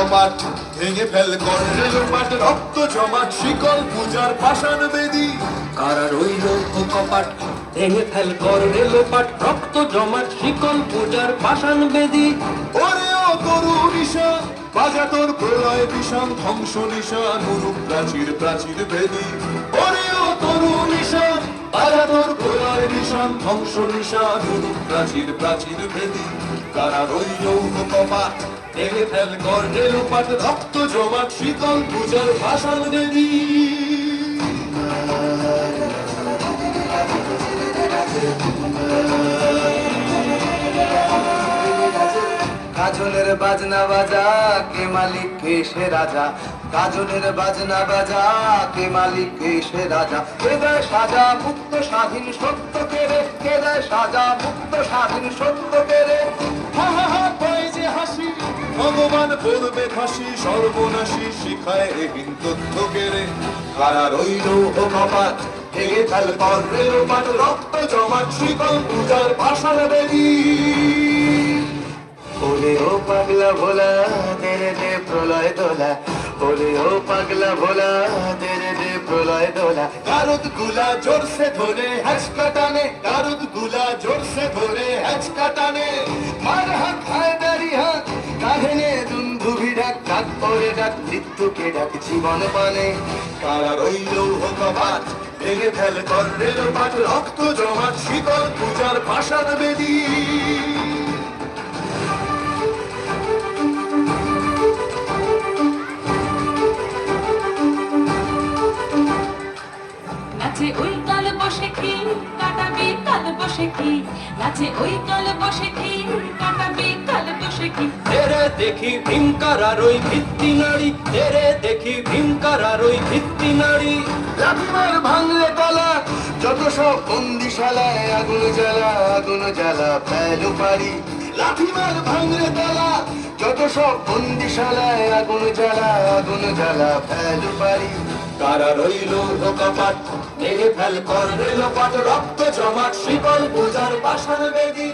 কপাট ভেঙে ফেল কর রেলোপাট রক্ত জমাট শিকল পূজার পাষাণ বেদী কারা রইল ও কপাট ভেঙে ফেল কর রেলোপাট রক্ত জমাট শিকল পূজার পাষাণ বেদী ওরে ও তরু নিশান বাজা তোর প্রলয় বিষাণ ধ্বংস নিশান অনুপ প্রাচীর প্রাচীর বেদী ওরে ও তরু নিশান বাজা তোর প্রলয় নিশান ধ্বংস নিশান অনুপ প্রাচীর প্রাচীর বেদী কারা রইল ও কপাট ভেঙে ফেল কর রেলোপাট রক্ত জমাট শীতল পূজার ভাষাণ বেদী কাজলের বাজনা বাজা কে মালিক কে সে রাজা কাজলের বাজনা বাজা কে মালিক কে সে রাজা কে দেয় সাজা মুক্ত স্বাধীন সত্য কেড়ে কে দেয় সাজা মুক্ত স্বাধীন সত্য কেড়ে হা হা হা পায় যে হাসি ভগবান করবে ফাঁসি সর্বনাশী শিখায় এহীন তথ্য কেড়ে কারা রইল ও কপাট ভেঙে ফেল কর রেলোপাট রক্ত জমাট শিকল পূজার ভাষার বেদী ওরে ও পাগলা ভোলা তেরে দে প্রলয় দোলা ওরে ও পাগলা ভোলা তেরে দে প্রলয় দোলা গারদ গুলা জোরসে ধরে হ্যাচকা টানে গারদ গুলা জোরসে ধরে হ্যাচকা টানে মার হাত খায় দাড়ি হাত কাহেনে দুন্ধুভি ডাক ডাক পরে ডাক মৃত্যুকে ডাক জীবন মানে কারা রইল ও কপাট ভেঙে ফেল কর রেলোপাট রক্ত জমাট শিকল পূজার ভাষার বেদী নাচে ওই কাল বসে কি কাটাবে কাল বসে কি নাচে ওই কাল বসে কি কাটাবে কাল বসে কি তেরে দেখি ভীমকারার ওই ভিত্তি নারী তেরে দেখি ভীমকারার ওই ভিত্তি নারী লাঠিমার ভাঙলে তলা যত সব বন্দিশালায় আগুন জ্বালা ফেলু পারি লাঠিমার ভাঙলে তলা যত সব বন্দিশালায় আগুন জ্বালা ফেলু পারি কারা রইল ও কপাট ভেঙে ফেল কর রেলোপাট রক্ত জমাট শিকল পূজার ভাষার বেদী